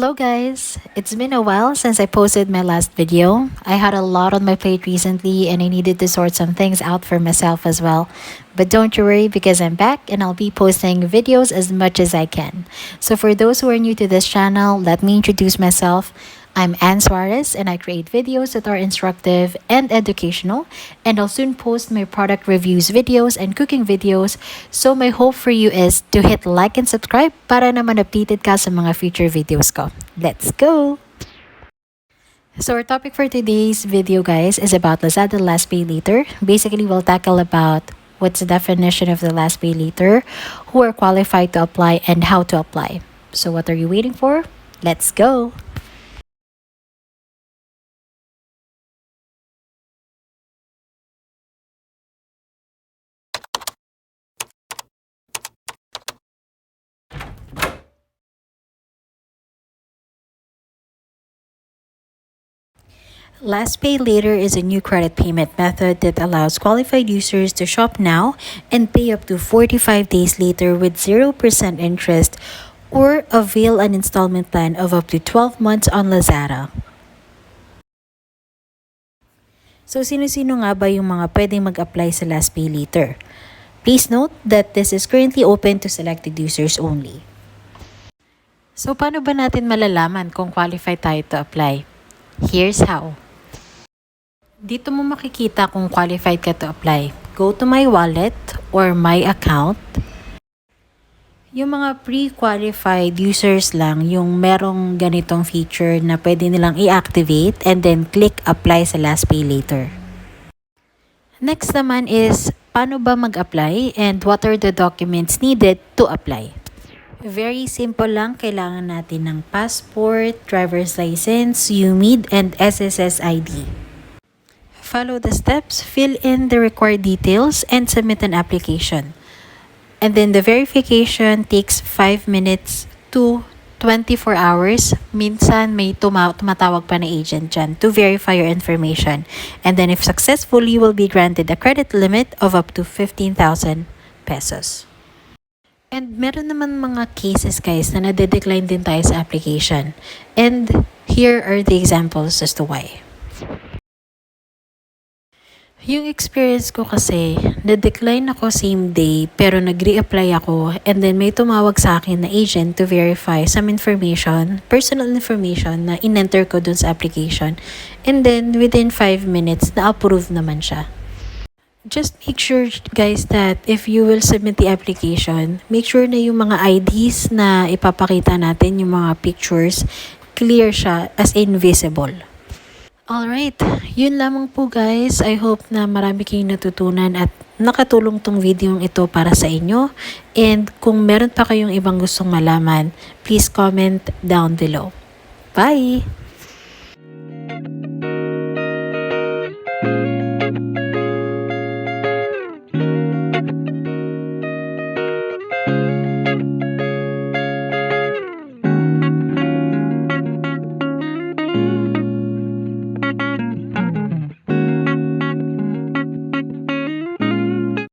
Hello guys! It's been a while since I posted my last video. I had a lot on my plate recently and I needed to sort some things out for myself as well. But don't you worry because I'm back and I'll be posting videos as much as I can. So for those who are new to this channel, let me introduce myself. I'm Ann Suarez and I create videos that are instructive and educational, and I'll soon post my product reviews videos and cooking videos. So my hope for you is to hit like and subscribe para naman updated ka sa mga future videos ko. Let's go! So our topic for today's video guys is about Lazada LazPayLater. Basically, we'll tackle about what's the definition of the LazPayLater, who are qualified to apply, and how to apply. So what are you waiting for? Let's go! LazPayLater is a new credit payment method that allows qualified users to shop now and pay up to 45 days later with 0% interest, or avail an installment plan of up to 12 months on Lazada. So sino-sino nga ba yung mga pwedeng mag-apply sa LazPayLater? Please note that this is currently open to selected users only. So paano ba natin malalaman kung qualified tayo to apply? Here's how. Dito mo makikita kung qualified ka to apply. Go to my wallet or my account. Yung mga pre-qualified users lang yung merong ganitong feature na pwede nilang i-activate and then click apply sa LazPayLater. Next naman is paano ba mag-apply and what are the documents needed to apply. Very simple lang, kailangan natin ng passport, driver's license, UMID, and SSS ID. Follow the steps, fill in the required details, and submit an application. And then the verification takes 5 minutes to 24 hours. Minsan may tumatawag pa na agent dyan to verify your information. And then if successful, you will be granted a credit limit of up to 15,000 pesos. And meron naman mga cases guys na nade-decline din tayo sa application. And here are the examples as to why. Yung experience ko kasi, na-decline ako same day pero nag-re-apply ako, and then may tumawag sa akin na agent to verify some information, personal information na in-enter ko dun sa application, and then within 5 minutes na-approve naman siya. Just make sure guys that if you will submit the application, make sure na yung mga IDs na ipapakita natin, yung mga pictures, clear siya as invisible. Alright, yun lamang po guys. I hope na marami kayong natutunan at nakatulong tong video ito para sa inyo. And kung meron pa kayong ibang gustong malaman, please comment down below. Bye!